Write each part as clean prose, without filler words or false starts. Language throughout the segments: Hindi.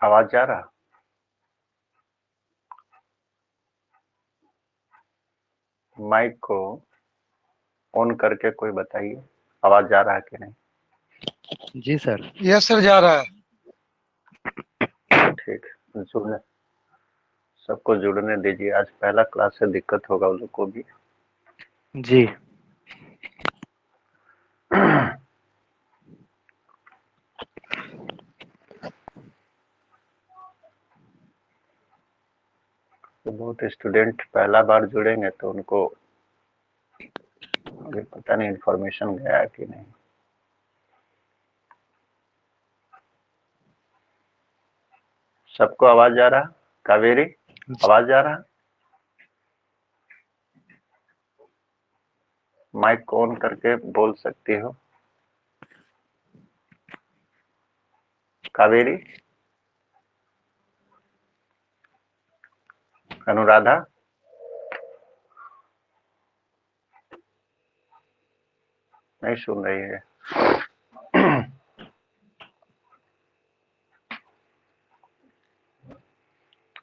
आवाज जा रहा? माइक को ऑन करके कोई बताइए, आवाज जा रहा है कि नहीं? जी सर। यस सर, जा रहा है। ठीक, जुड़ने सबको जुड़ने दीजिए। आज पहला क्लास से दिक्कत होगा उन लोग को भी। जी। तो बहुत स्टूडेंट पहला बार जुड़ेंगे तो उनको अभी पता नहीं इन्फॉर्मेशन गया है कि नहीं। सबको आवाज जा रहा? कावेरी आवाज जा रहा? माइक ऑन करके बोल सकती हो कावेरी? अनुराधा? नहीं सुन रही है।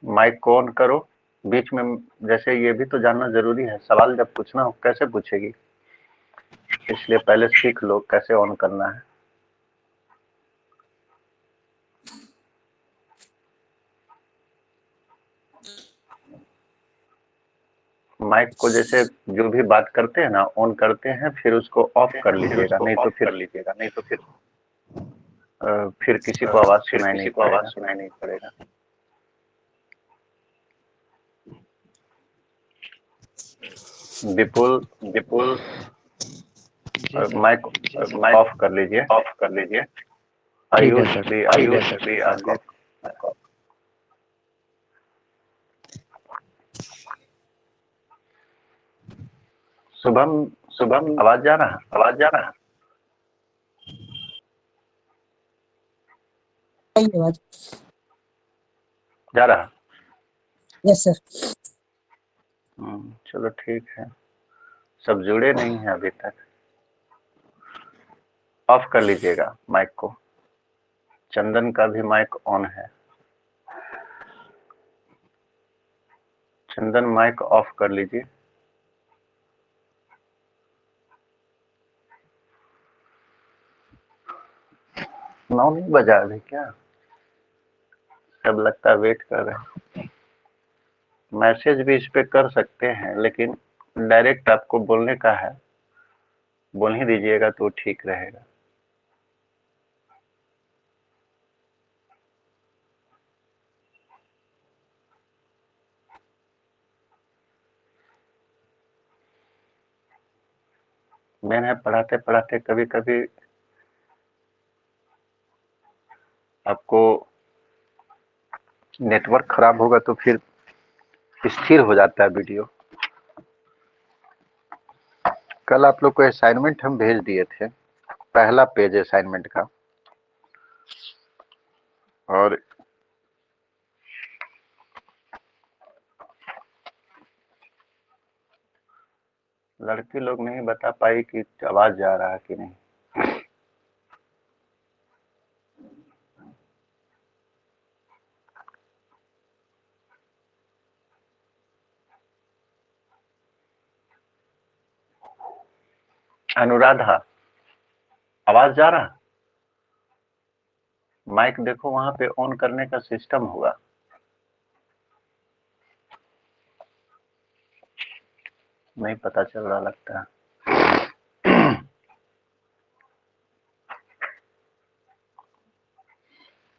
माइक को ऑन करो। बीच में जैसे ये भी तो जानना जरूरी है, सवाल जब पूछना हो कैसे पूछेगी, इसलिए पहले सीख लो कैसे ऑन करना है। माइक को जैसे जो भी बात करते हैं ना, ऑन करते हैं फिर उसको ऑफ कर लीजिएगा, नहीं तो फिर किसी को आवाज सुनाई नहीं पड़ेगा। विपुल माइक ऑफ कर लीजिए। ठीक है आयुष सर। भी माइक ऑफ। शुभम आवाज जा रहा? जा रहा? Yes sir. चलो ठीक है। सब जुड़े नहीं हैं अभी तक। ऑफ कर लीजिएगा माइक को। चंदन का भी माइक ऑन है। चंदन माइक ऑफ कर लीजिए। 9 नहीं बजा अभी क्या? सब लगता है वेट कर रहे हैं। मैसेज भी इस पे कर सकते हैं, लेकिन डायरेक्ट आपको बोलने का है, बोल ही दीजिएगा तो ठीक रहेगा। मैंने पढ़ाते पढ़ाते कभी कभी आपको नेटवर्क खराब होगा तो फिर स्थिर हो जाता है वीडियो। कल आप लोग को असाइनमेंट हम भेज दिए थे, पहला पेज असाइनमेंट का, और लड़की लोग नहीं बता पाई कि आवाज जा रहा है कि नहीं। अनुराधा आवाज जा रहा? माइक देखो वहां पे ऑन करने का सिस्टम होगा। नहीं पता चल रहा लगता है।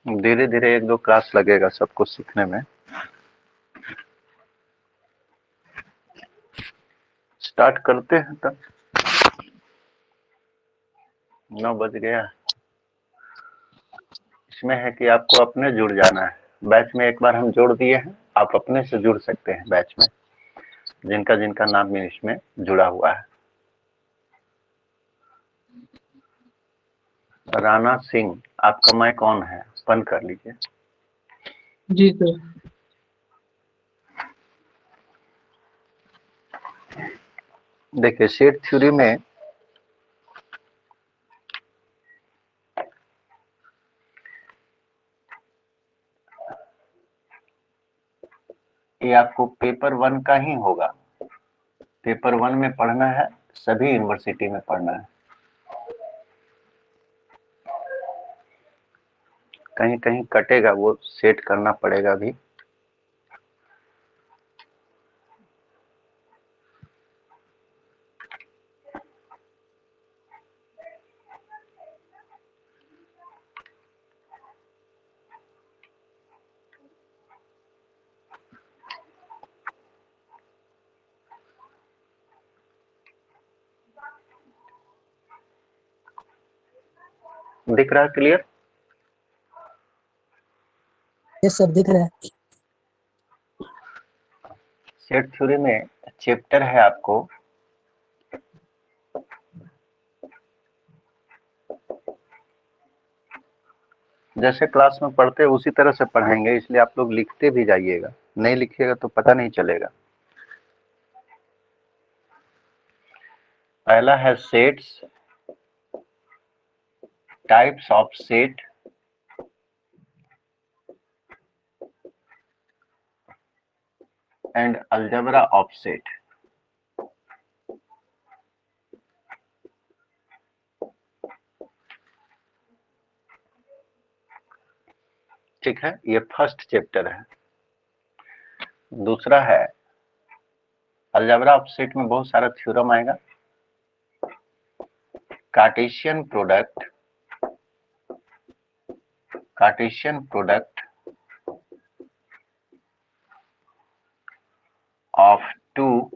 धीरे धीरे 1-2 क्लास लगेगा सबको सीखने में। स्टार्ट करते हैं तब। 9 बज गया। इसमें है कि आपको अपने जुड़ जाना है बैच में। एक बार हम जोड़ दिए हैं, आप अपने से जुड़ सकते हैं बैच में, जिनका जिनका नाम इसमें जुड़ा हुआ है। राणा सिंह आपका माइक ऑन है, बंद कर लीजिए। जी सर। देखिए सेट थ्योरी में ये आपको पेपर 1 का ही होगा। पेपर 1 में पढ़ना है, सभी यूनिवर्सिटी में पढ़ना है। कहीं कहीं कटेगा, वो सेट करना पड़ेगा अभी। दिख रहा है क्लियर? यस सर, दिख रहा है। सेट थ्योरी में चैप्टर है आपको जैसे क्लास में पढ़ते हैं उसी तरह से पढ़ाएंगे, इसलिए आप लोग लिखते भी जाइएगा, नहीं लिखिएगा तो पता नहीं चलेगा। पहला है sets, types of set, and algebra of set. ठीक है, ये फर्स्ट चैप्टर है। दूसरा है अलजेब्रा ऑफ सेट में बहुत सारा थ्योरम आएगा। Cartesian product of two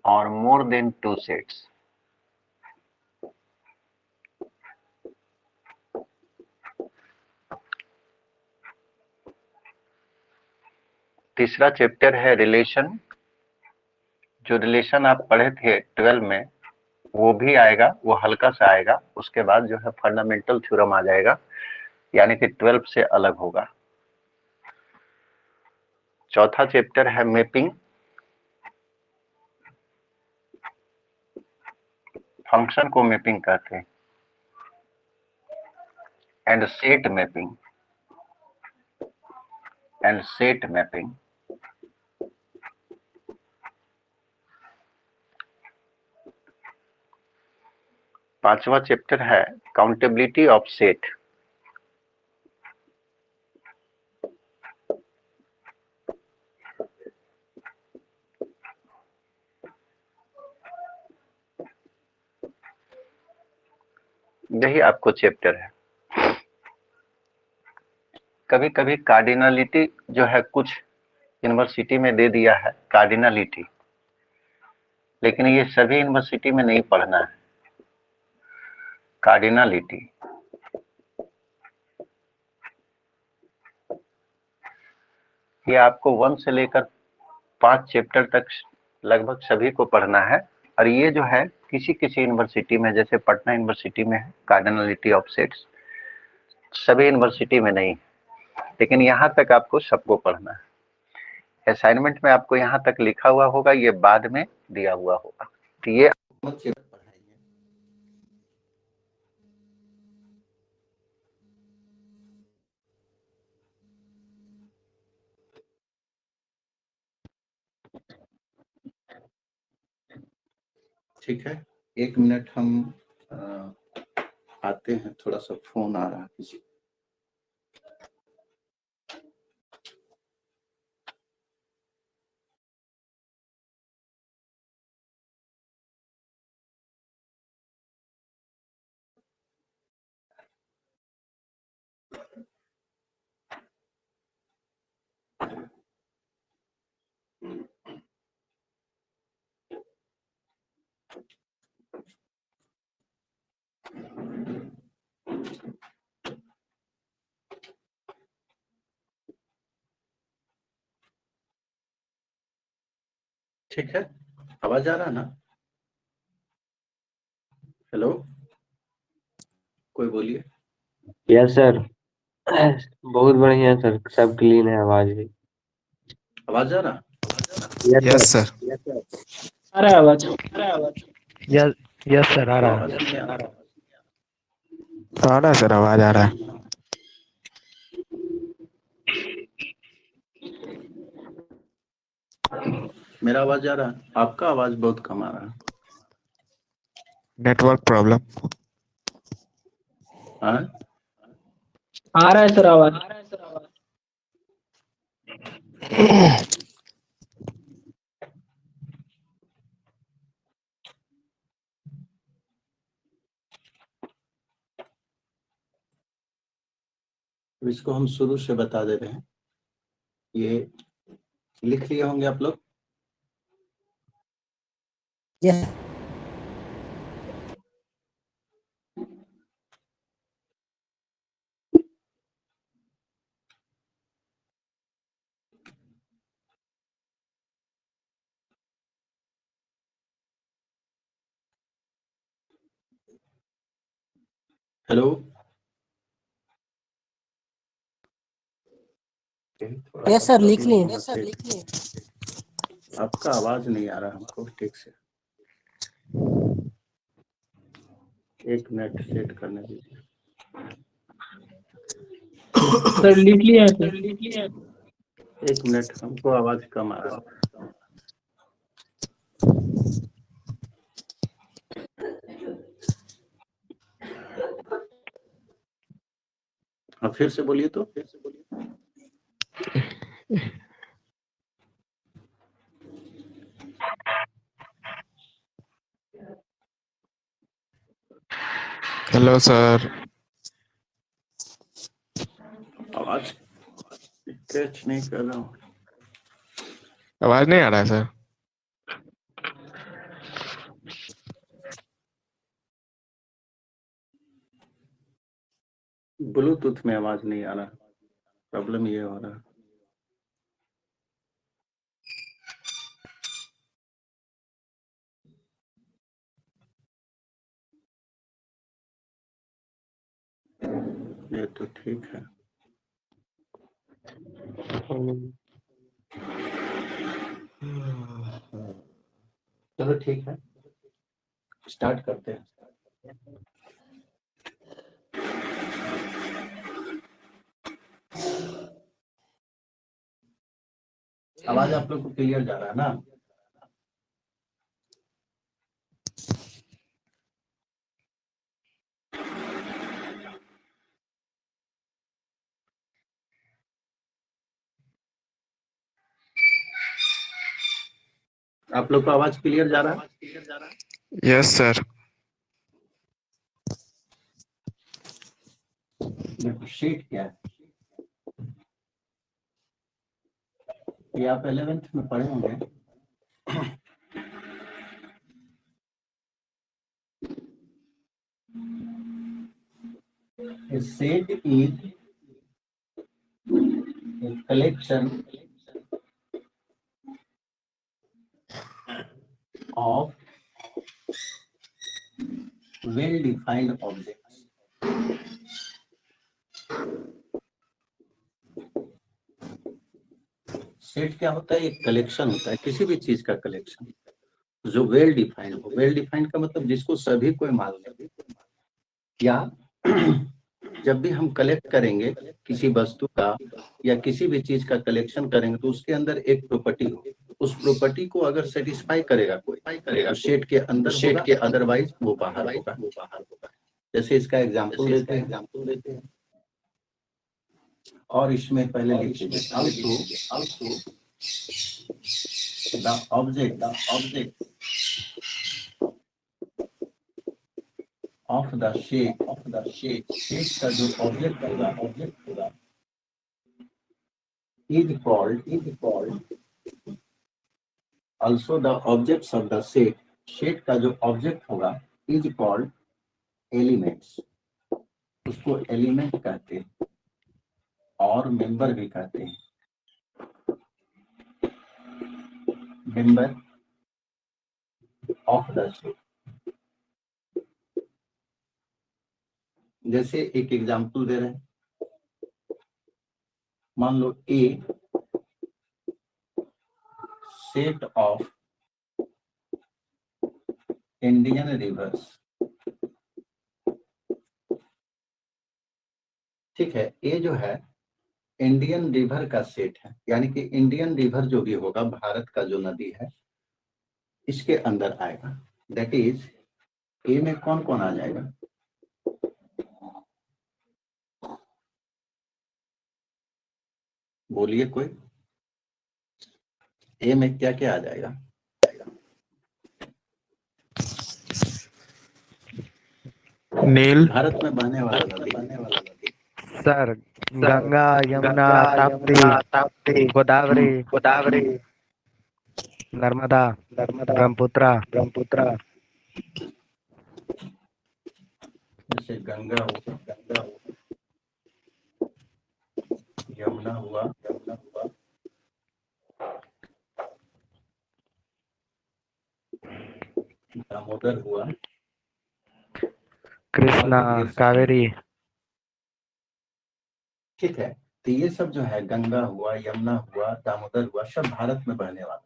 or more than two sets। तीसरा चैप्टर है रिलेशन। जो रिलेशन आप पढ़े थे 12 में वो भी आएगा, वो हल्का सा आएगा। उसके बाद जो है फंडामेंटल थ्योरम आ जाएगा, यानी कि 12 से अलग होगा। चौथा चैप्टर है मैपिंग। फंक्शन को मैपिंग कहते हैं, एंड सेट मैपिंग। पांचवा चैप्टर है काउंटेबिलिटी ऑफ सेट। यही आपको चैप्टर है। कभी कभी कार्डिनलिटी जो है कुछ यूनिवर्सिटी में दे दिया है, कार्डिनलिटी, लेकिन ये सभी यूनिवर्सिटी में नहीं पढ़ना है। कार्डिनलिटी ये आपको 1 से लेकर 5 चैप्टर तक लगभग सभी को पढ़ना है। और ये जो है किसी किसी यूनिवर्सिटी में, जैसे पटना यूनिवर्सिटी में है कार्डिनलिटी ऑफ सेट्स, सभी यूनिवर्सिटी में नहीं, लेकिन यहाँ तक आपको सबको पढ़ना है। असाइनमेंट में आपको यहाँ तक लिखा हुआ होगा, ये बाद में दिया हुआ होगा। तो ये ठीक है। 1 मिनट हम आते हैं, थोड़ा सा फोन आ रहा है किसी। ठीक है, आवाज आ रहा है ना? हेलो, कोई बोलिए। यस सर, बहुत बढ़िया सर, सब क्लीन है, आवाज भी। आवाज आ रहा? Yes sir. आ रहा है आवाज। यस सर, आ रहा है। आ रहा है सर, आवाज आ रहा है। मेरा आवाज आ रहा है? आपका आवाज बहुत कम आ रहा है। Network problem. हाँ? आ रहा है सर आवाज। तो इसको हम शुरू से बता दे रहे हैं। ये लिख लिए होंगे आप लोग। Yes hello. यस सर लिख लिए। आपका आवाज नहीं आ रहा हमको ठीक से। 1 मिनट सेट करने दीजिए। सर लिख लिए हैं सर। 1 मिनट, हमको आवाज कम आ रहा है। अब फिर से बोलिए तो। Hello sir. आवाज कैच नहीं कर रहा हूँ। आवाज नहीं आ रहा है सर। ब्लूटूथ में आवाज नहीं आ रहा, प्रॉब्लम ये हो रहा है। ये तो ठीक है। चलो ठीक है, स्टार्ट करते हैं। आवाज आप लोग को क्लियर जा रहा है ना? आप लोग को आवाज क्लियर जा रहा है? Yes sir. देखो शीट क्या है, ये आप 11th में पढ़े होंगे। A set is a collection of well-defined objects. Set क्या होता है? एक कलेक्शन होता है, किसी भी चीज का कलेक्शन जो वेल डिफाइंड हो। वेल डिफाइंड का मतलब जिसको सभी कोई मान ले, या जब भी हम कलेक्ट करेंगे किसी वस्तु का या किसी भी चीज का कलेक्शन करेंगे तो उसके अंदर एक प्रॉपर्टी हो, उस प्रॉपर्टी को अगर सेटिस्फाई करेगा कोई तो सेट के अंदर होगा, अदरवाइज वो बाहर होगा। जैसे इसका एग्जांपल लेते हैं और इसमें पहले लिख लीजिए also the object of the shape का जो ऑब्जेक्ट होगा is called also the objects of the set का जो ऑब्जेक्ट होगा is called elements, उसको एलिमेंट कहते हैं और मेंबर भी कहते हैं। Member of the set. जैसे एक एग्जांपल दे रहे हैं, मान लो ए सेट ऑफ इंडियन रिवर्स। ठीक है, ए जो है इंडियन रिवर का सेट है, यानी कि इंडियन रिवर जो भी होगा, भारत का जो नदी है, इसके अंदर आएगा। दैट इज ए में कौन कौन आ जाएगा? बोलिए कोई। ए में क्या क्या आ जाएगा? नील भारत में बहने वाला नदी। सर गंगा यमुना ताप्ती गोदावरी नर्मदा ब्रह्मपुत्रा जैसे गंगा हुआ, यमुना हुआ, दामोदर हुआ, कृष्णा कावेरी। ठीक है। तो ये सब जो है, गंगा हुआ, यमुना हुआ, दामोदर हुआ, सब भारत में बहने वाला।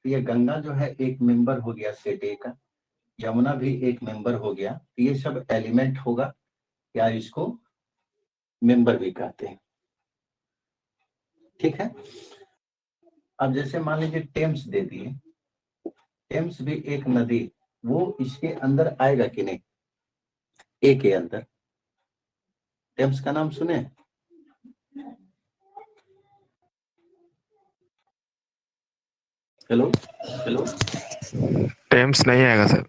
तो ये गंगा जो है एक मेंबर हो गया सेट ए का, यमुना भी एक मेंबर हो गया। तो ये सब एलिमेंट होगा, या इसको मेंबर भी कहते हैं। ठीक है। अब जैसे मान लीजिए टेम्स दे दिए, टेम्स भी एक नदी, वो इसके अंदर आएगा कि नहीं? ए के अंदर टेम्स का नाम सुने? हेलो हेलो, टेम्स नहीं आएगा सर।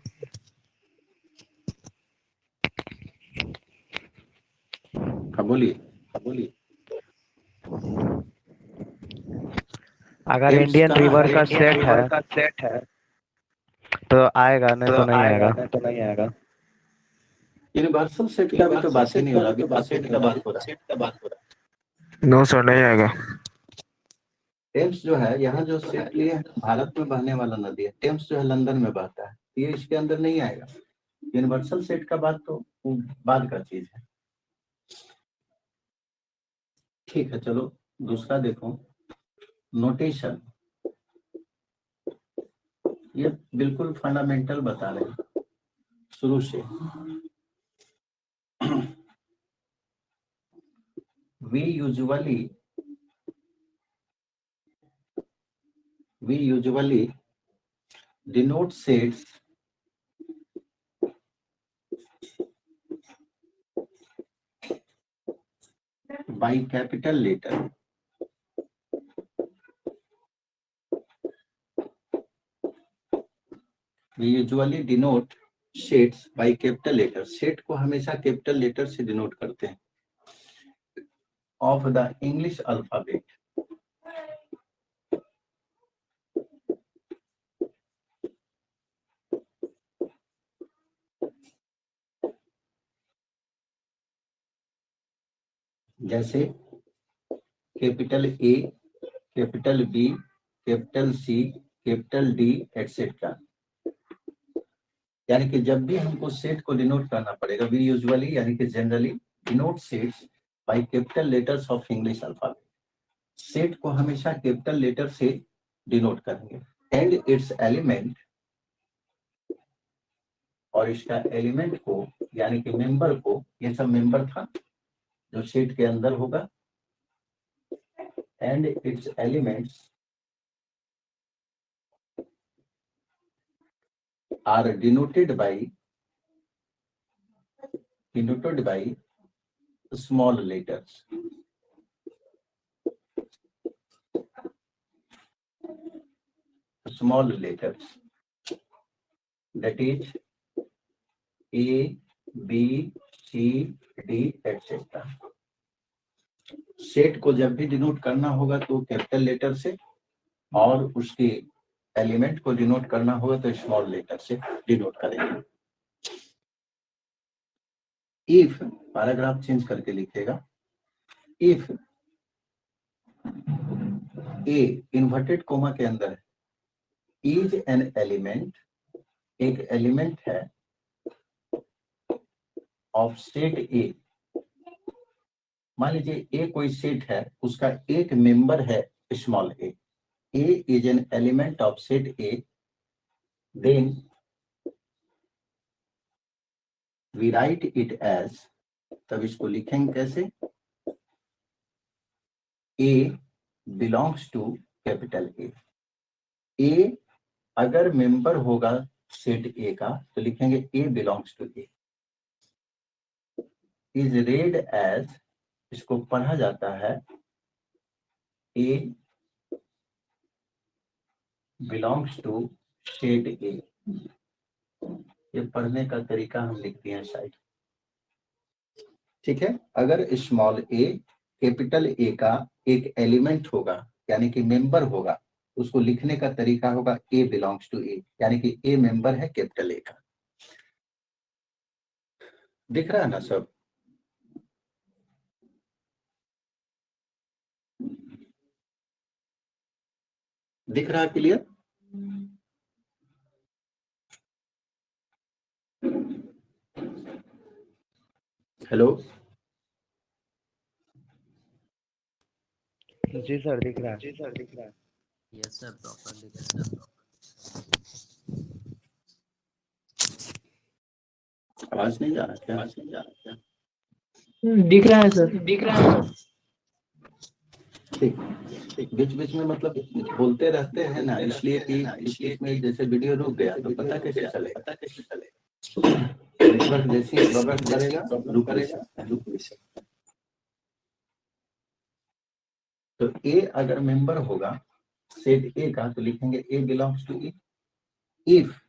हाँ बोलिए बोलिए। अगर टेम्स इंडियन कहाँ रिवर है? का सेट है तो आएगा, नहीं तो नहीं आएगा। यूनिवर्सल सेट का भी तो बात ही नहीं हो रहा, अभी सेट का बात हो रहा है। नो सर, नहीं आएगा। टेम्स जो है, यहाँ जो सेट लिए हैं, भारत में बहने वाला नदी है। टेम्स जो है लंदन में बहता है, ये इसके अंदर नहीं आएगा। यूनिवर्सल सेट का बात तो बाद का चीज है। ठीक है, चलो दूसरा देखो, नोटेशन। ये बिल्कुल फंडामेंटल बता रहे हैं शुरू से। we usually denote sets by capital letter. We usually denote sets by capital letter. Set को हमेशा कैपिटल लेटर से डिनोट करते हैं। Of the English alphabet. जैसे capital A, capital B, capital C, capital D etcetera. यानी कि जब भी हमको सेट को डिनोट करना पड़ेगा, वी यूजुअली यानी कि generally denote sets by capital letters of English alphabet. Set को हमेशा कैपिटल लेटर से डिनोट करेंगे। एंड इट्स एलिमेंट, और इसका एलिमेंट को यानी कि मेंबर को, ये सब मेंबर था जो सेट के अंदर होगा। And its elements are denoted by small letters. Small letters, that is A, B, C, D, etc. Set को जब भी डिनोट करना होगा तो कैपिटल लेटर से, और उसके एलिमेंट को डिनोट करना होगा तो स्मॉल लेटर से डिनोट करेंगे। इफ, पैराग्राफ चेंज करके लिखेगा, इफ ए इन्वर्टेड कोमा के अंदर इज एन एलिमेंट, एक एलिमेंट है ऑफ सेट ए। मान लीजिए ए कोई सेट है, उसका एक मेंबर है small a. A is an element of set A, then we write it as, तब इसको लिखेंगे कैसे? A belongs to capital A अगर मेंबर होगा सेट ए का तो लिखेंगे a belongs to A. Is read as, इसको पढ़ा जाता है a belongs to set A. ये पढ़ने का तरीका हम लिख दिए हैं शायद, ठीक है। अगर स्मॉल ए कैपिटल ए का एक एलिमेंट होगा यानी कि मेंबर होगा, उसको लिखने का तरीका होगा ए बिलोंग्स टू ए, यानी कि ए मेंबर है कैपिटल ए का। दिख रहा है ना सब? दिख रहा है क्लियर? हेलो, जी सर दिख रहा है। यस सर, प्रॉपर दिख रहा है। आवाज नहीं जा रहा क्या? आवाज नहीं जा रहा क्या? दिख रहा है सर। ठीक, बीच बीच में मतलब बोलते रहते हैं ना, इसलिए कि इसमें जैसे वीडियो रुक गया तो पता कैसे चलेगा? नेटवर्क जैसे ही बबल करेगा रुक सकता है। तो ए अगर मेंबर होगा सेट ए का तो लिखेंगे a belongs to A. If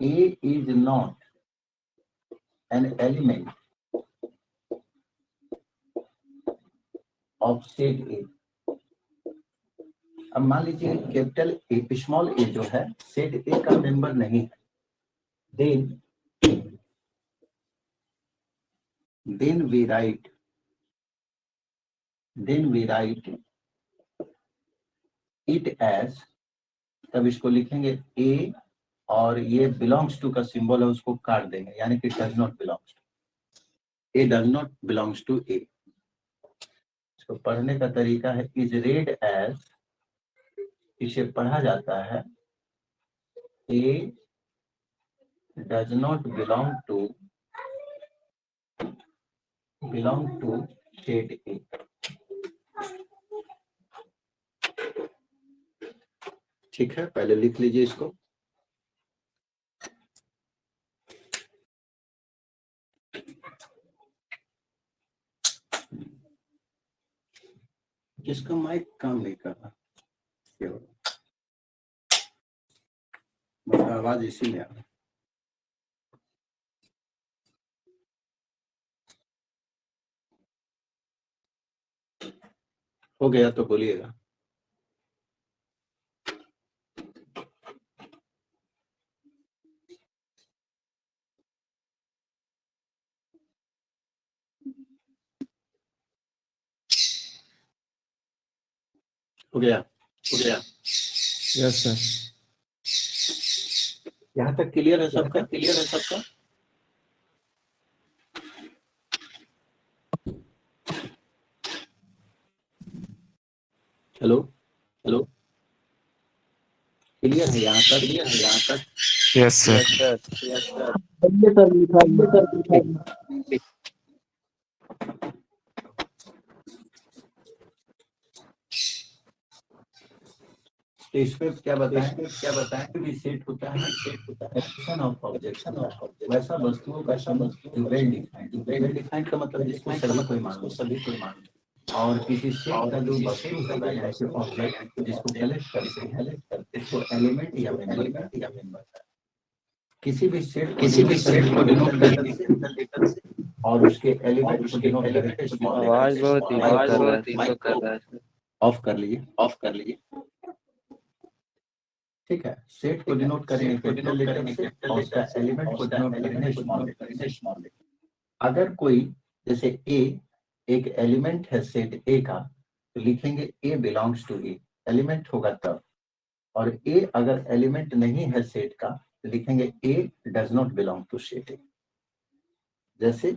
a is not an element of set A, अब मान लीजिए कैपिटल ए स्मॉल ए जो है सेट ए का मेंबर नहीं है, then we write it as, तब इसको लिखेंगे ए और ये बिलोंग्स टू का सिंबल है उसको काट देंगे, यानी कि does not belongs to A, does not belongs to A. इसको पढ़ने का तरीका है इज रेड एज, इसे पढ़ा जाता है a does not belong to set A. ठीक है, पहले लिख लीजिए इसको। जिसका माइक काम नहीं कर रहा, मतलब आवाज इसी में आ रहा है। हो गया तो बोलिएगा। हो गया यस सर। यहाँ तक क्लियर है सबका? हेलो, क्लियर है यहाँ तक? Yes sir. सर लिखा है। तो इसमें क्या बताएं भी सेट होता है एक्शन ऑफ ऑब्जेक्शन वैसा वस्तुओं का समूह जो वेल डिफाइंड का मतलब जिसको सभी कोई मान और किसी सेट का जो वस्तु होगा यानी कि ऑब्जेक्ट जिसको कलेक्ट करते हैं इसको एलिमेंट या मेंबर किसी भी सेट को डिनोट करते हैं और उसके एलिमेंट को डिनोट करते हैं स्मॉल आवाज बहुत इको कर रहा है। ऑफ कर लीजिए। ठीक है, सेट को डिनोट करेंगे कैपिटल लेटर से और उसका एलिमेंट को डिनोट करेंगे स्मॉल लेटर। अगर कोई जैसे ए एक एलिमेंट है सेट ए का तो लिखेंगे a belongs to A, element होगा तब। और ए अगर एलिमेंट नहीं है सेट का तो लिखेंगे a does not belong to set A. जैसे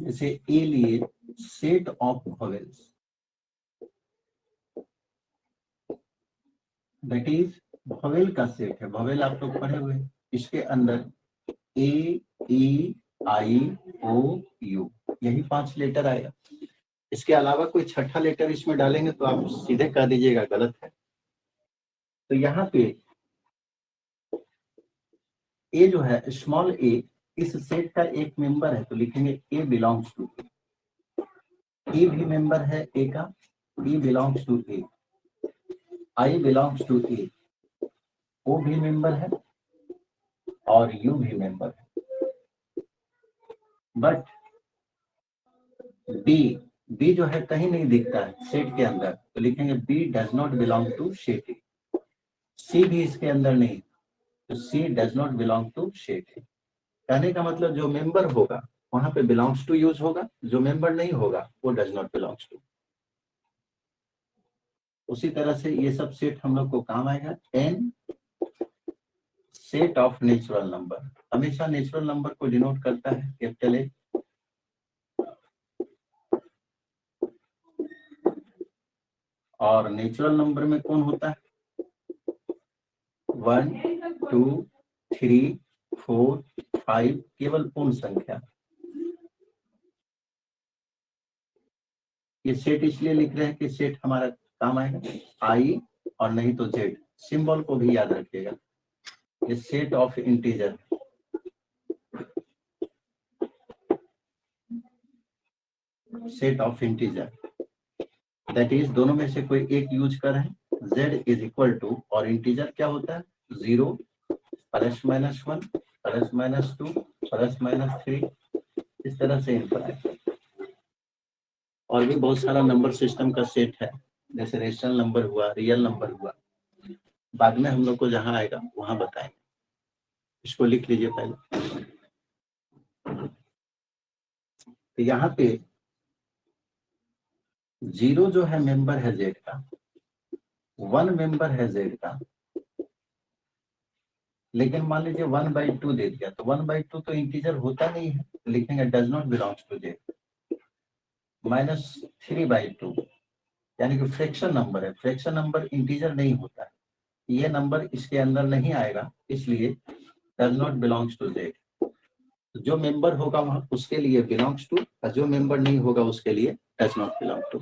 जैसे ए लिए set of vowels, that is vowel का सेट है। वॉवेल आप लोग पढ़े हुए, इसके अंदर ए, ई, आई, ओ, यू, यही 5 लेटर आएगा। इसके अलावा कोई छठा लेटर इसमें डालेंगे तो आप सीधे कह दीजिएगा गलत है। तो यहाँ पे ए जो है स्मॉल ए इस सेट का एक मेंबर है, तो लिखेंगे ए बिलोंग्स टू ए। ई भी मेंबर है ए का, e belongs to A. I belongs to A, o भी मेंबर है और यू भी मेंबर है। बट बी जो है कहीं नहीं दिखता है सेट के अंदर, तो लिखेंगे b does not belong to set A. C भी इसके अंदर नहीं, तो c does not belong to set A. कहने का मतलब जो मेंबर होगा वहां पे बिलोंग्स टू यूज होगा, जो मेंबर नहीं होगा वो डज नॉट बिलोंग्स टू। उसी तरह से ये सब सेट हम लोग को काम आएगा। N set of natural number, हमेशा नेचुरल नंबर को डिनोट करता है कैपिटल ए। और नेचुरल नंबर में कौन होता है? 1, 2, 3, 4, 5, केवल पूर्ण संख्या। ये सेट इसलिए लिख रहे हैं कि सेट हमारा काम आएगा आई और नहीं तो जेड। सिंबल को भी याद रखिएगा, ये set of integer, set of integer, that is दोनों में से कोई एक यूज कर रहे हैं। z इज इक्वल टू, और इंटीजर क्या होता है? 0, +-1, +-2, +-3, इस तरह से इनफाइनाइट। और भी बहुत सारा नंबर सिस्टम का सेट है, जैसे रेशनल नंबर हुआ, रियल नंबर हुआ, बाद में हम लोग को जहां आएगा वहां बताएंगे। इसको लिख लीजिए पहले। तो यहाँ पे 0 जो है मेंबर है जेड का, 1 मेंबर है जेड का, लेकिन मान लीजिए 1/2 दे दिया, तो 1/2 तो इंटीजर होता नहीं है, तो लिखेंगे does not belongs to Z. -3/2 यानी कि फ्रैक्शन नंबर है, फ्रैक्शन नंबर इंटीजर नहीं होता है, ये नंबर इसके अंदर नहीं आएगा, इसलिए does not belongs to Z. जो मेंबर होगा वहां उसके लिए बिलोंग्स टू, और जो मेंबर नहीं होगा उसके लिए डज नॉट बिलोंग टू।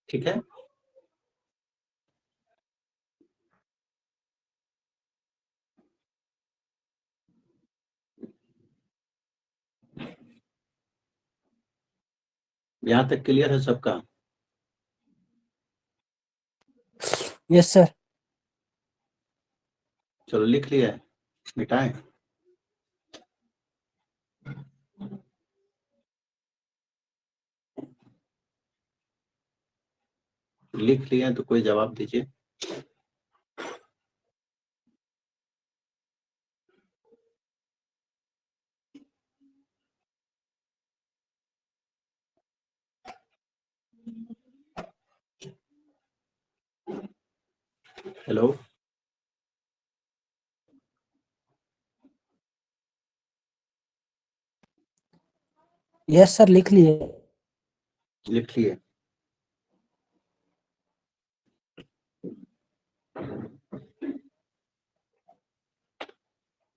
ठीक है। यहाँ तक क्लियर है सबका? Yes sir. चलो लिख लिया है, मिटाएं। लिख लिया तो कोई जवाब दीजिए। हेलो, यस सर, लिख लिए। लिख लिए।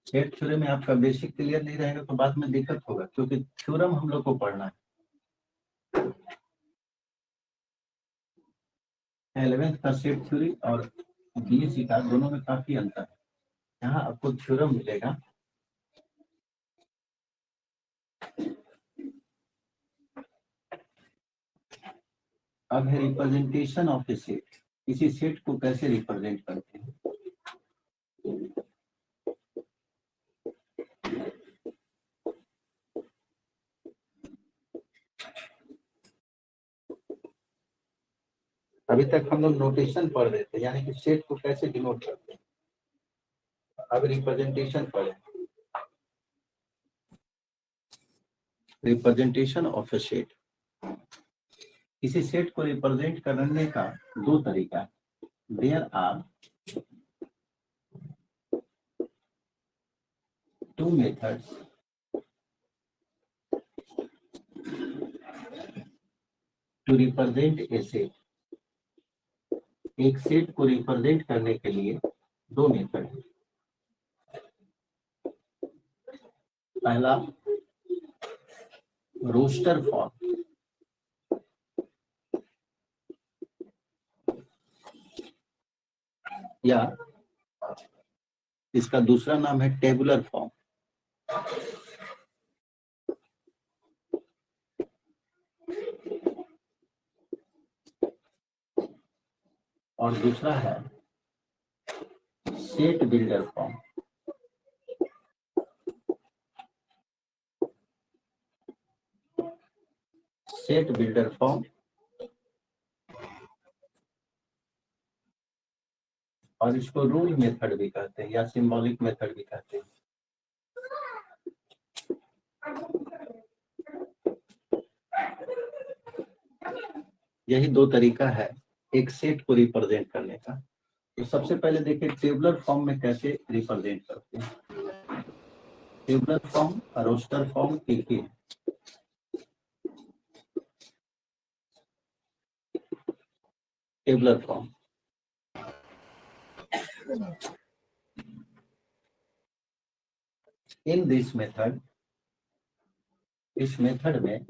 सेट थ्योरम में आपका बेसिक क्लियर नहीं रहेगा तो बाद में दिक्कत होगा, क्योंकि थ्योरम हम लोग को पढ़ना है। 11th का सेट थ्योरी और बीएससी का, दोनों में काफी अंतर है। यहाँ आपको थ्योरम मिलेगा, अब है रिप्रेजेंटेशन ऑफ ए सेट। किसी सेट को कैसे रिप्रेजेंट करते हैं? अभी तक हम लोग नोटेशन पढ़ रहे थे, यानी कि सेट को कैसे डिनोट करते हैं। अब रिप्रेजेंटेशन पढ़े, रिप्रेजेंटेशन ऑफ ए सेट। किसी सेट को रिप्रेजेंट करने का 2 तरीका है। There are 2 methods to represent a set, एक सेट को रिप्रेजेंट करने के लिए दो मेथड है। पहला रोस्टर फॉर्म, या इसका दूसरा नाम है टेबुलर फॉर्म। और दूसरा है set builder form. Set builder form और इसको रूल मेथड भी कहते हैं या सिंबॉलिक मेथड भी कहते हैं। यही दो तरीका है एक सेट को रिप्रेजेंट करने का। तो सबसे पहले देखिए टेबुलर फॉर्म में कैसे रिप्रेजेंट करते हैं। टेबुलर फॉर्म और रोस्टर फॉर्म एक ही है। Tabular form, in this method, इस मेथड में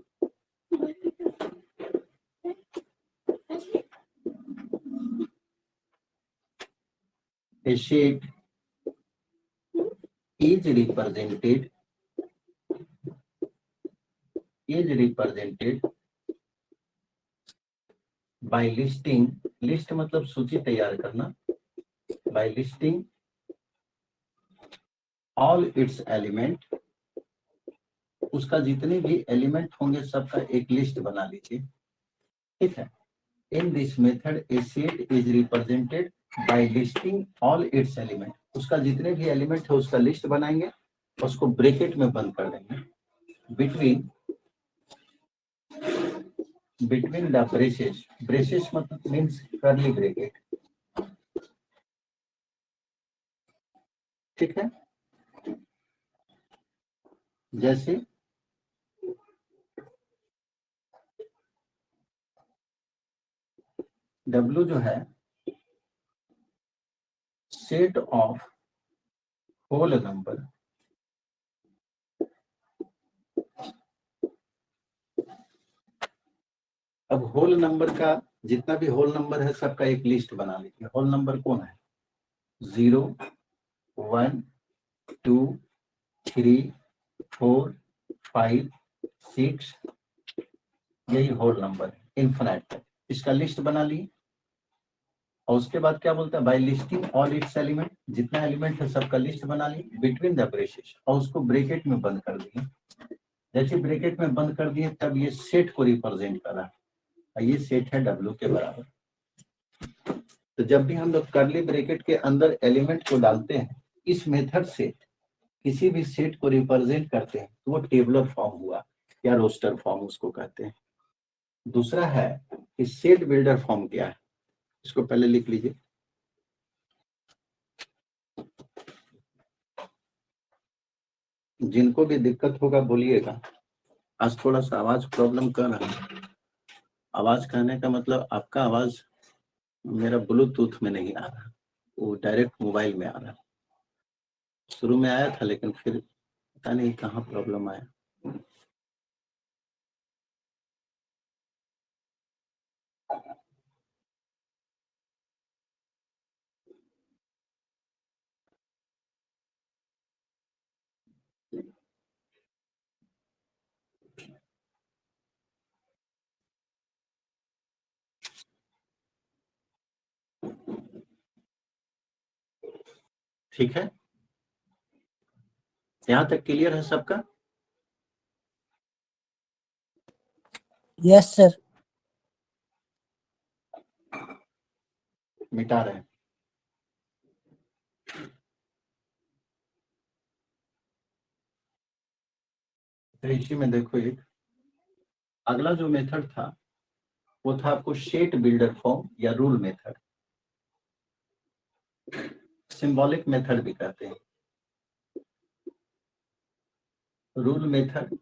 a sheet is represented by listing, list मतलब सूची तैयार करना, by listing all its element, उसका जितने भी एलिमेंट होंगे सबका एक लिस्ट बना लीजिए। ठीक है। In this method a set is represented by listing all its element, उसका जितने भी एलिमेंट है उसका लिस्ट बनाएंगे, उसको ब्रैकेट में बंद कर देंगे। between the braces मतलब मीन्स कर्ली ब्रैकेट। ठीक है। जैसे W जो है सेट ऑफ होल नंबर, अब होल नंबर का जितना भी होल नंबर है सबका एक लिस्ट बना लीजिए। होल नंबर कौन है? 0 1 2 3 4 5 6, यही होल नंबर है इनफिनिट तक। इसका लिस्ट बना लिए और उसके बाद क्या बोलता है? By listing all its element, जितना एलिमेंट है सबका लिस्ट बना लिए बिटवीन द ब्रेसेस, और उसको ब्रैकेट में बंद कर दिए। जैसे ब्रैकेट में बंद कर दिए तब ये सेट को रिप्रेजेंट कर रहा है। ये सेट है W के बराबर। तो जब भी हम लोग कर्ली ब्रैकेट के अंदर एलिमेंट को डालते हैं, इस मेथड से किसी भी सेट को रिप्रेजेंट करते हैं तो वो टेबुलर फॉर्म हुआ या रोस्टर फॉर्म उसको कहते हैं। दूसरा है कि सेट बिल्डर फॉर्म क्या है, इसको पहले लिख लीजिए। जिनको भी दिक्कत होगा बोलिएगा। आज थोड़ा सा आवाज प्रॉब्लम कर रहा है। आवाज कहने का मतलब आपका आवाज मेरा ब्लूटूथ में नहीं आ रहा, वो डायरेक्ट मोबाइल में आ रहा। शुरू में आया था लेकिन फिर पता नहीं कहाँ प्रॉब्लम आया। ठीक है, यहाँ तक क्लियर है सबका? Yes sir. मिटा रहे हैं। तो इसी में देखो एक अगला जो मेथड था वो था आपको सेट बिल्डर फॉर्म या रूल मेथड, सिंबॉलिक मेथड भी कहते हैं। रूल मेथड,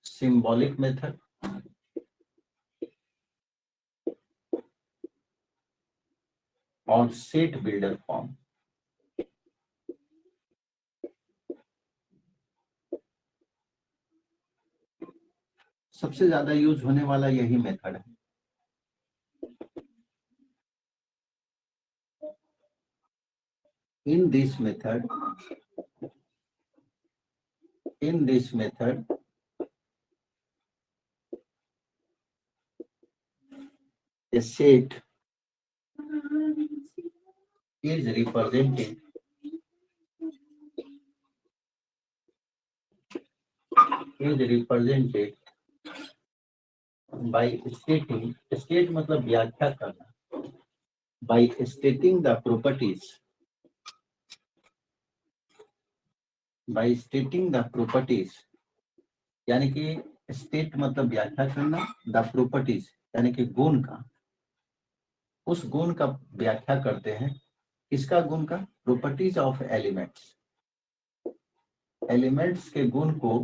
सिंबॉलिक मेथड और सेट बिल्डर फॉर्म। सबसे ज्यादा यूज होने वाला यही मेथड है। In this method, a set is represented by stating, state मतलब व्याख्या करना, by stating the properties, यानी कि स्टेट मतलब व्याख्या करना, द प्रॉपर्टीज यानी कि गुण का, उस गुण का व्याख्या करते हैं। किसका गुण का? प्रॉपर्टीज ऑफ एलिमेंट्स, एलिमेंट्स के गुण को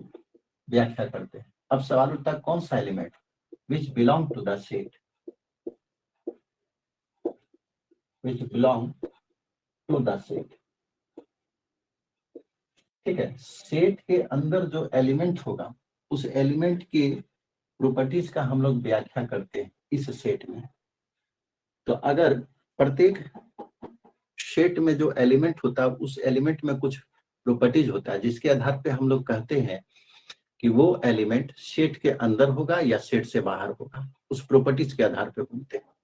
व्याख्या करते हैं। अब सवाल उठता है कौन सा element? Which belong to the set, which belong to the set. ठीक है, सेट के अंदर जो एलिमेंट होगा उस एलिमेंट के प्रॉपर्टीज का हम लोग व्याख्या करते हैं इस सेट में। तो अगर प्रत्येक सेट में जो एलिमेंट होता है उस एलिमेंट में कुछ प्रॉपर्टीज होता है जिसके आधार पे हम लोग कहते हैं कि वो एलिमेंट सेट के अंदर होगा या सेट से बाहर होगा, उस प्रॉपर्टीज के आधार पे बोलते हैं।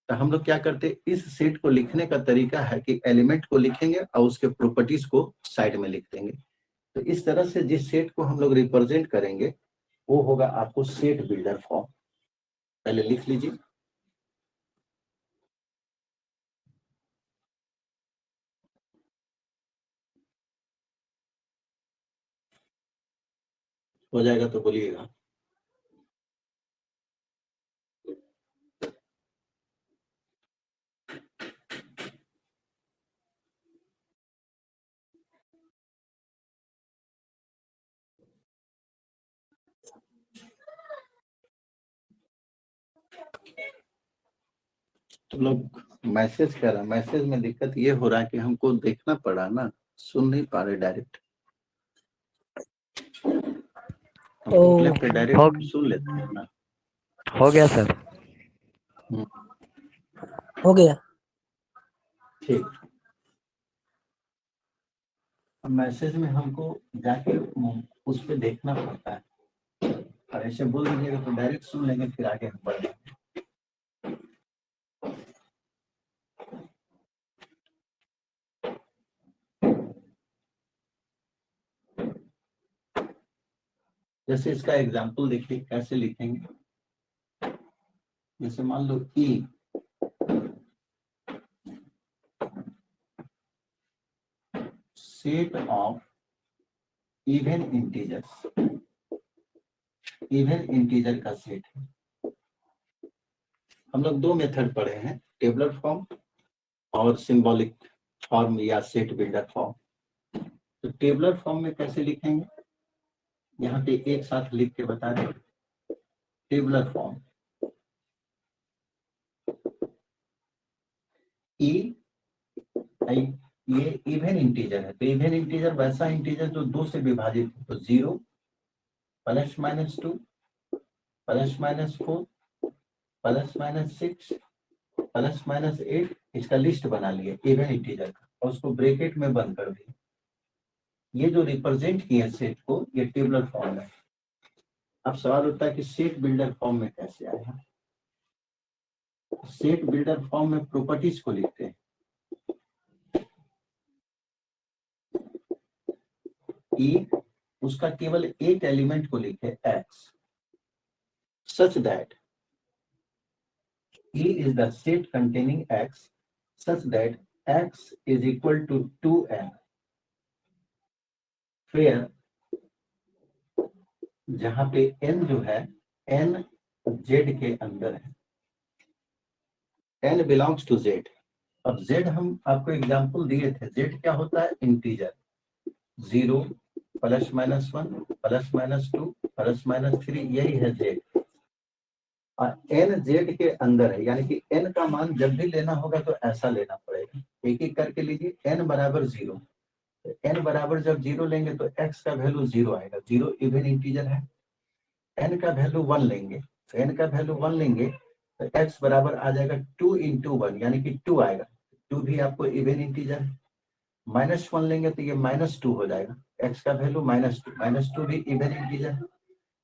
तो हम लोग क्या करते हैं, इस सेट को लिखने का तरीका है कि एलिमेंट को लिखेंगे और उसके प्रॉपर्टीज को साइड में लिख देंगे। तो इस तरह से जिस सेट को हम लोग रिप्रेजेंट करेंगे वो होगा आपको सेट बिल्डर फॉर्म। पहले लिख लीजिए। हो जाएगा तो बोलिएगा। तो लोग मैसेज कर रहा है, मैसेज में दिक्कत ये हो रहा है कि हमको देखना पड़ा ना, सुन नहीं पा रहे डायरेक्ट। ओ, पे डायरेक्ट सुन लेते हैं ना। हो गया सर। हो गया। ठीक, अब मैसेज में हमको जाके उस पे देखना पड़ता है, और ऐसे बोल दीजिएगा तो डायरेक्ट सुन लेंगे, फिर आगे हम बढ़ेंगे। जैसे इसका एग्जाम्पल देखिए कैसे लिखेंगे। जैसे मान लो E set of even integers, even integer का सेट है। हम लोग दो मेथड पढ़े हैं, टेबलर फॉर्म और सिंबॉलिक फॉर्म या सेट बिल्डर फॉर्म। तो टेबलर फॉर्म में कैसे लिखेंगे, यहाँ पे एक साथ लिख के बता दें। टेबलर फॉर्म ई, ये इवन इंटीजर है, तो इवन इंटीजर वैसा इंटीजर जो 2 से विभाजित है, तो 0 +-2 +-4 +-6 +-8, इसका लिस्ट बना लिया इवन इंटीजर का और उसको ब्रैकेट में बंद कर दिया। ये जो रिप्रेजेंट किया सेट को, ये टेबलर फॉर्म है। अब सवाल उठता है कि सेट बिल्डर फॉर्म में कैसे आया। सेट बिल्डर फॉर्म में प्रॉपर्टीज को लिखते हैं। ई उसका केवल एक एलिमेंट को लिखे x, such that E is the set containing x such that x is equal to 2n, where जहां पे n जो है n z के अंदर है, n belongs to z। अब z हम आपको एग्जांपल दिए थे, z क्या होता है? इंटीजर। 0 +-1 +-2 +-3, यही है z। और एन जेड के अंदर है, यानी कि एन का मान जब भी लेना होगा तो ऐसा लेना पड़ेगा। एक एक करके लीजिए। एन बराबर 0, एन बराबर जब 0 लेंगे तो एक्स का वैल्यू 0 आएगा, 0 इवन इंटीजर है। एन का वैल्यू 1 लेंगे, तो एन का वैल्यू 1 लेंगे तो एक्स बराबर आ जाएगा 2 इंटू 1, यानी कि 2 आएगा। 2 भी आपको इवन इंटीजर है। -1 लेंगे तो ये -2 हो जाएगा, एक्स का वैल्यू -2, -2 भी इवन इंटीजर है।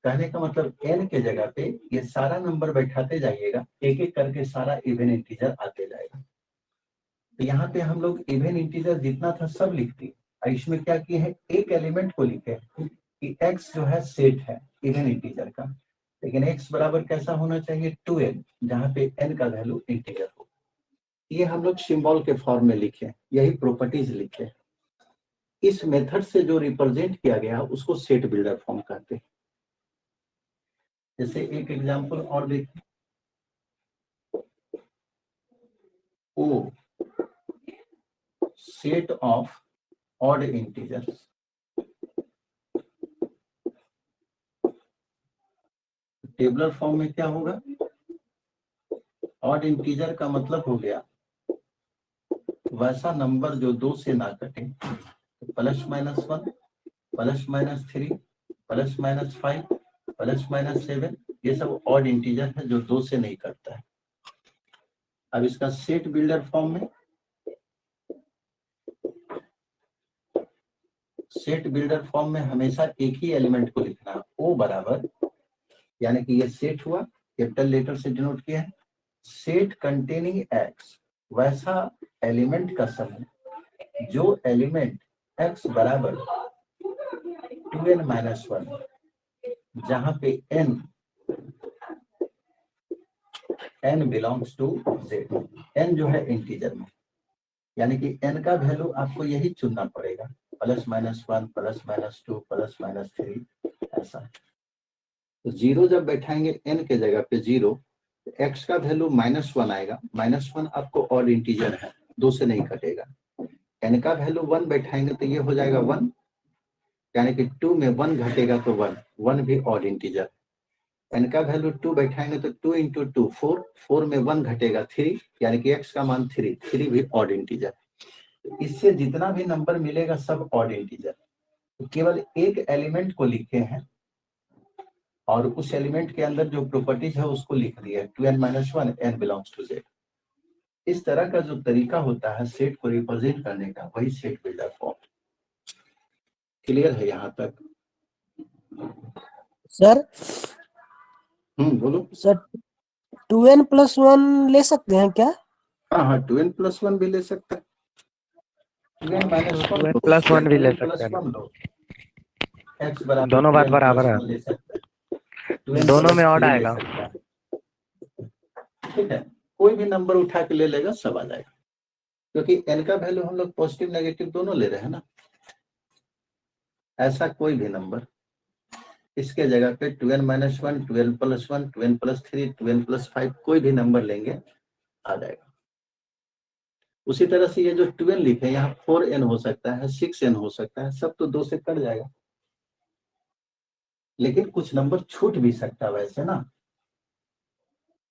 कहने का मतलब n के जगह पे ये सारा नंबर बैठाते जाइएगा, एक एक करके सारा इवन इंटीजर आते जाएगा। तो यहाँ पे हम लोग इवन इंटीजर जितना था सब लिख दिए, और इसमें क्या किए हैं, एक एलिमेंट को लिखे कि x जो है सेट है इवन इंटीजर का, लेकिन x बराबर कैसा होना चाहिए 2n, जहाँ पे n का वैल्यू इंटीजर हो। ये हम लोग सिंबल के फॉर्म में लिखे, यही प्रॉपर्टीज लिखे। इस मेथड से जो रिप्रेजेंट किया गया उसको सेट बिल्डर फॉर्म कहते हैं। जैसे एक एग्जांपल और देखिए, O set of odd integers. Tabular form में क्या होगा, ऑड इंटीजर का मतलब हो गया वैसा नंबर जो 2 से ना कटे, तो +-1, +-3, +-5, +-7, ये सब ऑड इंटीजर है जो 2 से नहीं कटता है। अब इसका सेट बिल्डर फॉर्म में, सेट बिल्डर फॉर्म में हमेशा एक ही एलिमेंट को लिखना है, ओ बराबर, यानी कि ये सेट हुआ, कैपिटल लेटर से डिनोट किया है, सेट कंटेनिंग एक्स, वैसा एलिमेंट का समूह जो एलिमेंट एक्स बराबर 2n-1, जहां पे n belongs to z, n जो है इंटीजर में, यानी कि n का वैल्यू आपको यही चुनना पड़ेगा, +-1, +-2, +-3, ऐसा। तो 0 जब बैठाएंगे n के जगह पे 0, x का वैल्यू -1 आएगा, -1 आपको ऑड इंटीजर है, 2 से नहीं कटेगा। n का वैल्यू 1 बैठाएंगे तो ये हो जाएगा 1, यानी कि 2 में 1 घटेगा तो 1, 1 भी ऑड इंटीजर। n का वैल्यू 2 बैठाएंगे तो 2 इंटू 2 4, 4 में 1 घटेगा 3, यानी कि x का मान 3, 3 भी ऑड इंटीजर। इससे जितना भी नंबर मिलेगा सब ऑड इंटीजर। तो केवल एक एलिमेंट को लिखे हैं और उस एलिमेंट के अंदर जो प्रॉपर्टीज है उसको लिख दिया, 2n-1, n belongs to z। इस तरह का जो तरीका होता है सेट को रिप्रेजेंट करने का, वही सेट बिल्डर फॉर्म। क्लियर है यहाँ तक? सर बोलो सर 2n+1 ले सकते हैं क्या? हाँ, 2n+1 भी ले सकता है, 2n-1 2n+1 भी ले सकते हैं, x बराबर दोनों बात बराबर है, 2n+1 ले सकते हैं, दोनों में ऑड 2n+3 ले आएगा। सकता है। ठीक है, कोई भी नंबर उठा के ले लेगा सब आ जाएगा, क्योंकि n का वैल्यू हम लोग पॉजिटिव नेगेटिव दोनों ले रहे हैं ना। ऐसा कोई भी नंबर इसके जगह पे 2n-1, 2n+1, 2n+3, 2n+5 कोई भी नंबर लेंगे आ जाएगा। उसी तरह से ये जो 2n लिखे यहाँ 4n हो सकता है, 6n हो सकता है, सब तो 2 से कट जाएगा, लेकिन कुछ नंबर छूट भी सकता है वैसे ना।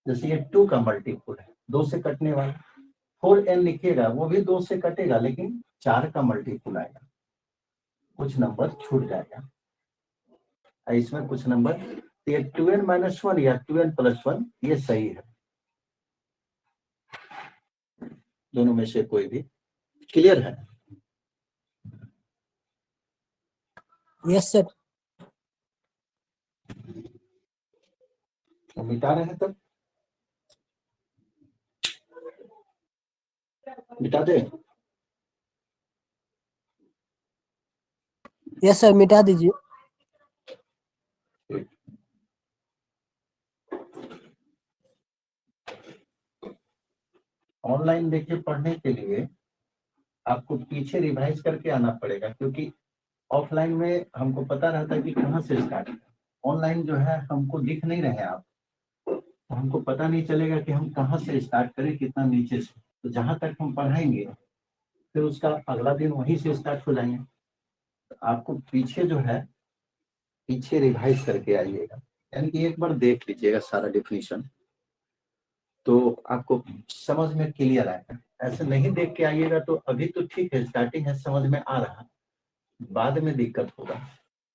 जैसे ये 2 का मल्टीपल है, 2 से कटने वाला, 4n लिखिएगा वो भी 2 से कटेगा, लेकिन 4 का मल्टीपल आएगा, कुछ नंबर छूट जाएगा। इसमें कुछ नंबर, ये 2n-1 या 2n+1 ये सही है, दोनों में से कोई भी। क्लियर है? Yes sir. तो मिटा रहे हैं तब, मिटा दे। यस सर, मिटा दीजिए। ऑनलाइन देखिए पढ़ने के लिए आपको पीछे रिवाइज करके आना पड़ेगा, क्योंकि ऑफलाइन में हमको पता रहता है कि कहाँ से स्टार्ट है, ऑनलाइन जो है हमको दिख नहीं रहे आप, तो हमको पता नहीं चलेगा कि हम कहाँ से स्टार्ट करें, कितना नीचे से। तो जहाँ तक हम पढ़ाएंगे फिर उसका अगला दिन वहीं से स्टार्ट हो जाएंगे। तो आपको पीछे जो है पीछे रिवाइज करके आइएगा, यानी कि एक बार देख लीजिएगा सारा डेफिनेशन तो आपको समझ में क्लियर आएगा। ऐसे नहीं देख के आइएगा तो अभी तो ठीक है, स्टार्टिंग है, समझ में आ रहा, बाद में दिक्कत होगा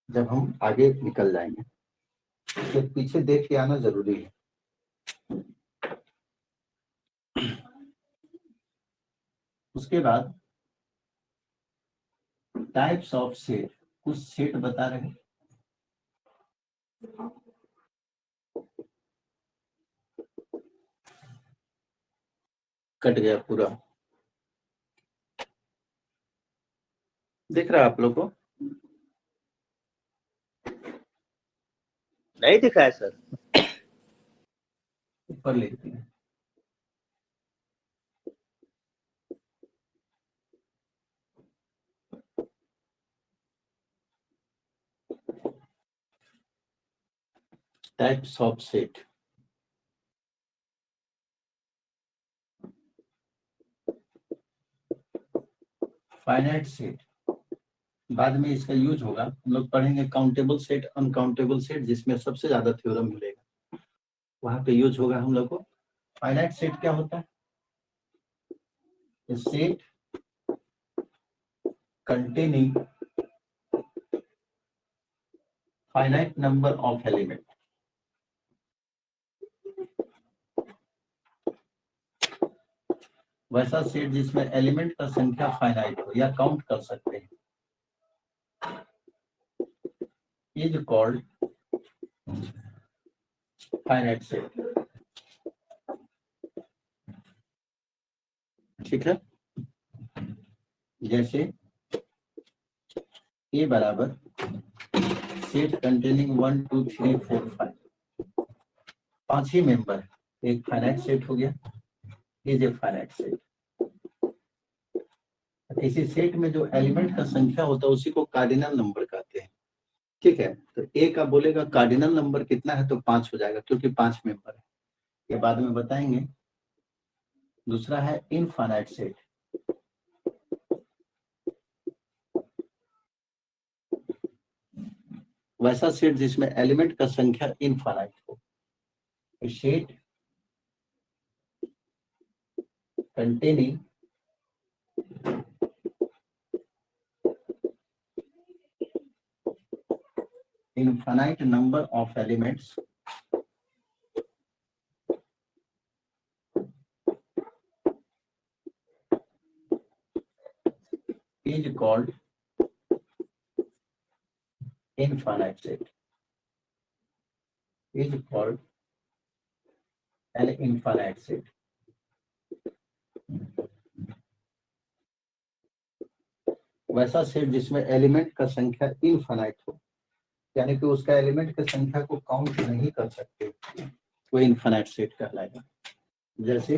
जब हम आगे निकल जाएंगे। तो पीछे देख के आना जरूरी है। उसके बाद टाइप्स ऑफ सेट, कुछ सेट बता रहे हैं। कट गया पूरा, दिख रहा है आप लोग को? नहीं दिखा है सर। ऊपर लिखते हैं types of set. Finite set बाद में इसका यूज होगा, हम लोग पढ़ेंगे काउंटेबल सेट, अनकाउंटेबल सेट, जिसमें सबसे ज्यादा थ्योरम मिलेगा, वहां पे यूज होगा हम लोग को। फाइनाइट सेट क्या होता है? Set containing finite number of element। वैसा सेट जिसमें एलिमेंट का संख्या फाइनाइट हो या काउंट कर सकते हैं, इज कॉल्ड फाइनाइट सेट। ठीक है, जैसे ए बराबर सेट कंटेनिंग 1 2 3 4 5, 5 ही मेंबर, एक फाइनाइट सेट हो गया, इज ए फाइनाइट सेट। इसी सेट में जो एलिमेंट का संख्या होता है उसी को कार्डिनल नंबर कहते हैं। ठीक है, तो ए का बोलेगा कार्डिनल नंबर कितना है तो 5 हो जाएगा, क्योंकि 5 मेंबर है, ये बाद में बताएंगे। दूसरा है इनफाइनाइट सेट। वैसा सेट जिसमें एलिमेंट का संख्या इनफाइनाइट हो। Set containing infinite number of elements is called infinite set, is called an infinite set। वैसा सेट जिसमें एलिमेंट का संख्या इनफाइनाइट हो, यानी कि उसका एलिमेंट की संख्या को काउंट नहीं कर सकते, वो इनफाइनाइट सेट कहलाएगा। जैसे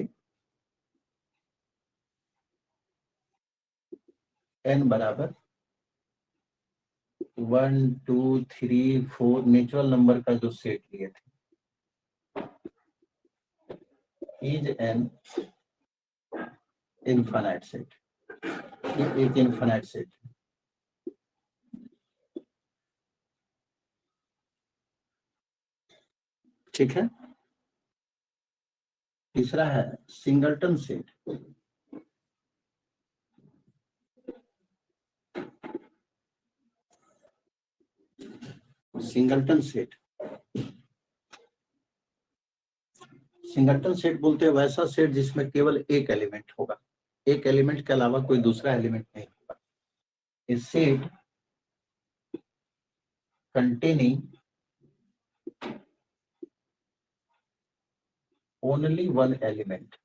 n बराबर 1 2 3 4 नेचुरल नंबर का जो सेट लिए थे, इज एन इनफाइनाइट सेट, एक इनफाइनाइट सेट। ठीक है, तीसरा है singleton set. Singleton set, singleton set बोलते हैं वैसा सेट जिसमें केवल एक एलिमेंट होगा, एक एलिमेंट के अलावा कोई दूसरा एलिमेंट नहीं होगा। इस set containing only one element,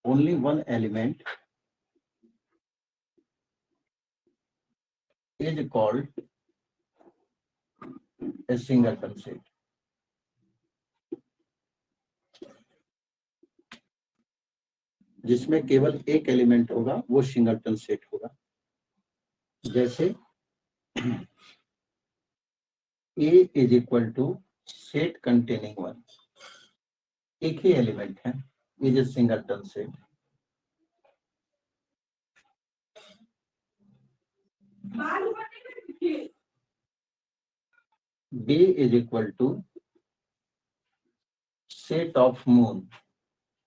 only one element is called a singleton set। जिसमें केवल एक एलिमेंट होगा वो सिंगलटन सेट होगा। जैसे A is equal to set containing 1, एक ही एलिमेंट है, is a singleton set. B is equal to set of moon.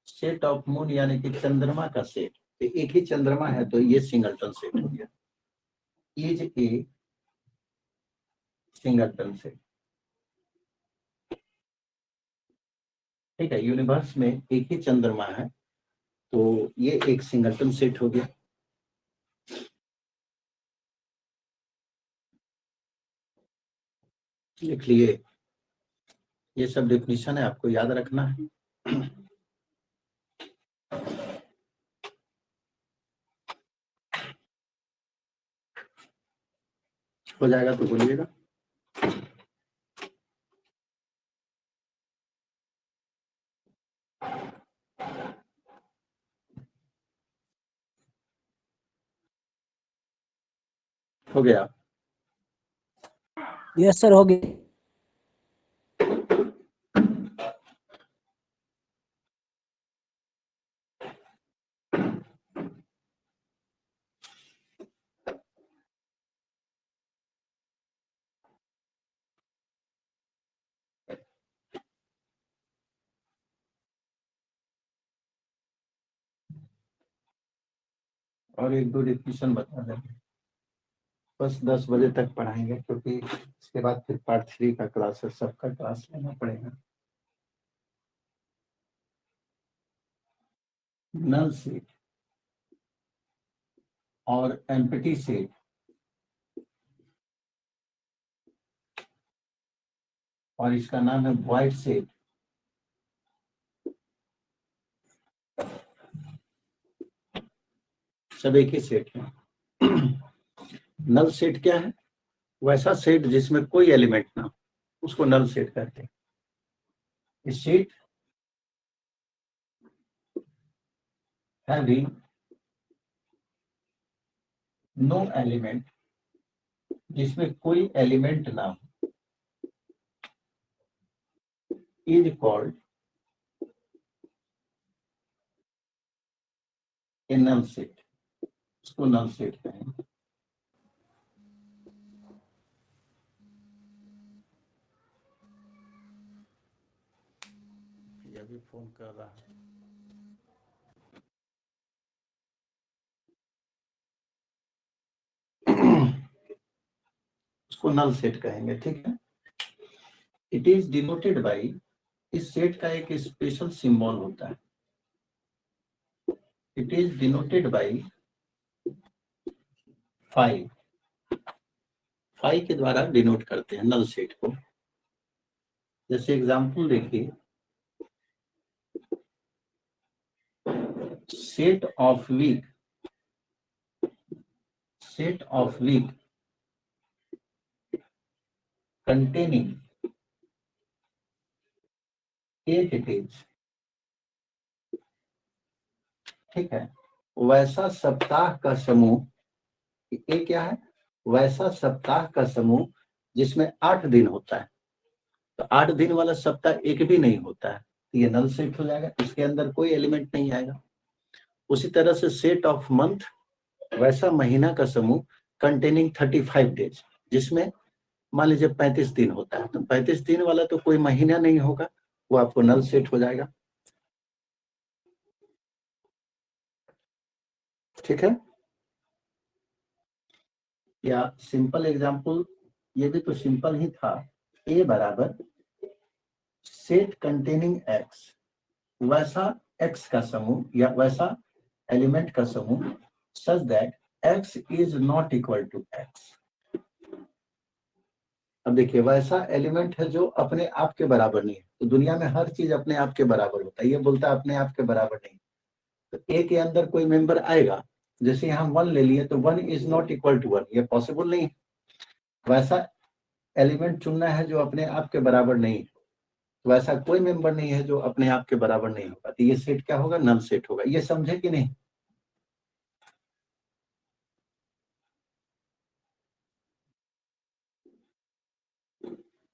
Set of moon यानी कि चंद्रमा का सेट, तो एक ही चंद्रमा है तो ये सिंगलटन सेट हो गया, इज ए सिंगलटन सेट। ठीक है, यूनिवर्स में एक ही चंद्रमा है तो ये एक सिंगलटन सेट हो गया। लिख लिए, ये सब डेफिनेशन है, आपको याद रखना है। हो जाएगा तो बोलिएगा। हो गया। यस सर हो गया। और एक दो डेफिनेशन बता देंगे, बस 10 बजे तक पढ़ाएंगे क्योंकि इसके बाद फिर पार्ट 3 का क्लास है, सबका क्लास लेना पड़ेगा। नल सेट और एम्प्टी सेट और इसका नाम है वॉइड सेट। सब एक ही सेट है। नल सेट क्या है? वैसा सेट जिसमें कोई एलिमेंट ना हो, उसको नल सेट कहते हैं। इस सेट having नो एलिमेंट, जिसमें कोई एलिमेंट ना हो, is called a null set. उसको नल सेट कहेंगे। ये भी फोन कर रहा है। उसको नल सेट कहेंगे, ठीक है। इट इज डिनोटेड बाई, इस सेट का एक स्पेशल सिंबल होता है। It is denoted by 5। 5 के द्वारा डिनोट करते हैं नल सेट को। जैसे एग्जांपल देखिए, set of week, set of week containing 8 days, ठीक है। वैसा सप्ताह का समूह, ये क्या है? वैसा सप्ताह का समूह जिसमें 8 दिन होता है, तो 8 दिन वाला सप्ताह एक भी नहीं होता है, तो ये नल सेट हो जाएगा, इसके अंदर कोई एलिमेंट नहीं आएगा। उसी तरह से सेट ऑफ मंथ, वैसा महीना का समूह कंटेनिंग 35 डेज, जिसमें मान लीजिए 35 दिन होता है, तो 35 दिन वाला तो कोई महीना नहीं होगा, वो आपको नल सेट हो जाएगा। ठीक है, या सिंपल एग्जांपल, ये भी तो सिंपल ही था। ए बराबर सेट कंटेनिंग एक्स, वैसा एक्स का समूह या वैसा एलिमेंट का समूह such that X is not equal to X. अब देखिए, वैसा एलिमेंट है जो अपने आप के बराबर नहीं है, तो दुनिया में हर चीज अपने आप के बराबर होता है, ये बोलता है अपने आप के बराबर नहीं। तो ए के अंदर कोई मेंबर आएगा, जैसे यहाँ 1 ले लिए तो 1 इज नॉट इक्वल टू 1, ये पॉसिबल नहीं है। वैसा एलिमेंट चुनना है जो अपने आप के बराबर नहीं है, वैसा कोई मेंबर नहीं है जो अपने आप के बराबर नहीं होगा, तो ये सेट क्या होगा? नल सेट होगा। ये समझे कि नहीं?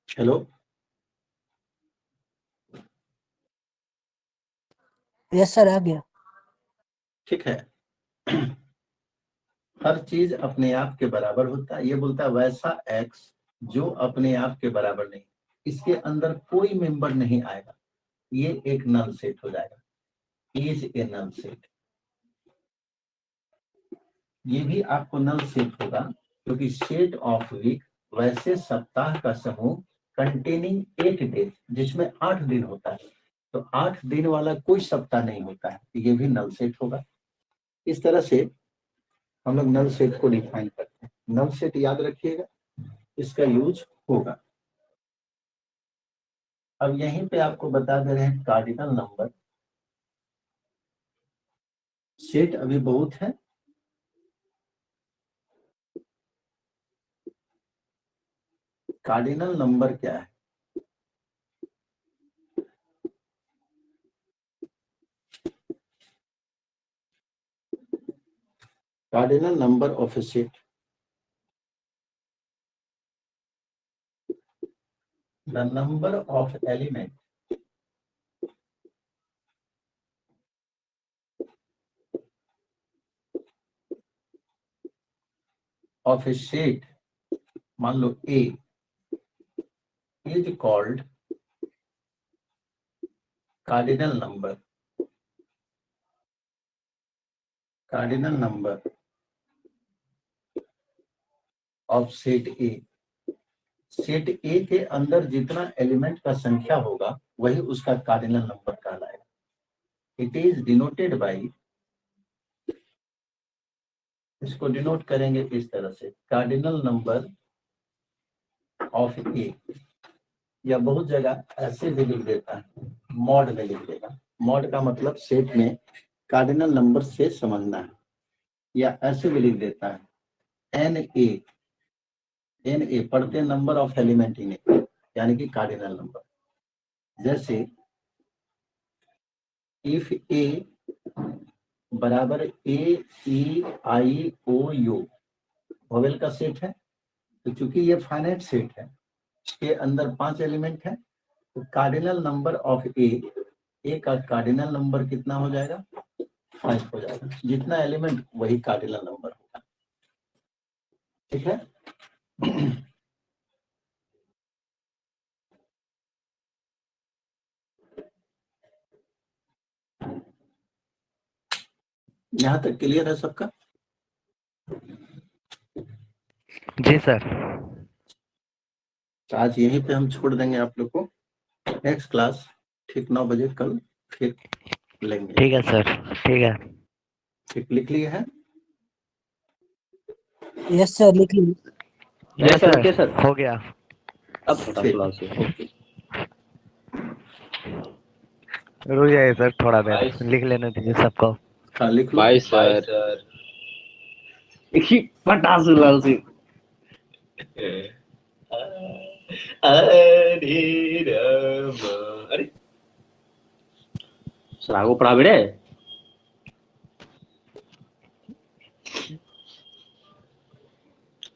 हेलो, यस सर आ गया। ठीक है। हर चीज अपने आप के बराबर होता है, ये बोलता है वैसा एक्स जो अपने आप के बराबर नहीं, इसके अंदर कोई मेंबर नहीं आएगा, ये एक नल सेट हो जाएगा, इज ए नल सेट। ये भी आपको नल सेट होगा क्योंकि सेट ऑफ वीक वैसे सप्ताह का समूह कंटेनिंग 8 डेज, जिसमें 8 दिन होता है, तो 8 दिन वाला कोई सप्ताह नहीं होता है, ये भी नल सेट होगा। इस तरह से हम लोग नल सेट को डिफाइन करते हैं। नल सेट याद रखिएगा, इसका यूज होगा। अब यहीं पे आपको बता दे रहे हैं कार्डिनल नंबर। सेट अभी बहुत है, कार्डिनल नंबर क्या है? Cardinal number of a set, the number of element of a set, मान लो A is called cardinal number, cardinal number of set A। Set ए के अंदर जितना एलिमेंट का संख्या होगा वही उसका कार्डिनल नंबर कहलाएगा। इट इज डिनोटेड बाय, इसको डिनोट करेंगे इस तरह से, कार्डिनल नंबर ऑफ ए, या बहुत जगह ऐसे भी लिख देता है, मॉड में लिख देगा। मॉड का मतलब सेट में कार्डिनल नंबर से समझना है, या ऐसे भी लिख देता है एन ए, एन ए पढ़ते नंबर ऑफ एलिमेंट इन ए, यानी कि कार्डिनल नंबर। जैसे इफ ए बराबर ए ई आई ओ यू वोवेल का सेट है, तो चूंकि ये फाइनाइट सेट है, इसके अंदर 5 एलिमेंट है, तो कार्डिनल नंबर ऑफ ए का कार्डिनल नंबर कितना हो जाएगा? 5 हो जाएगा। जितना एलिमेंट वही कार्डिनल नंबर होगा। ठीक है। यहाँ तक क्लियर है सबका? जी सर। तो आज यहीं पे हम छोड़ देंगे आप लोग को। नेक्स्ट क्लास ठीक 9 बजे कल फिर लेंगे। ठीक है सर, ठीक है। ठीक, लिख लिया है? यस सर, लिख लीजिए। यस सर, सर हो गया। अब क्लास रुक जाइए सर, थोड़ा देर लिख लेने दीजिए सबको। हाँ लिख लो। Bye sir. पटासुलाल सिंह। अरे सर आगो पढ़ा बेड़े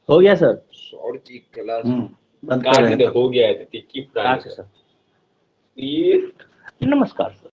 हो गया सर। सौर की क्लास बंद कर रहे हैं। हो गया है। ये नमस्कार सर।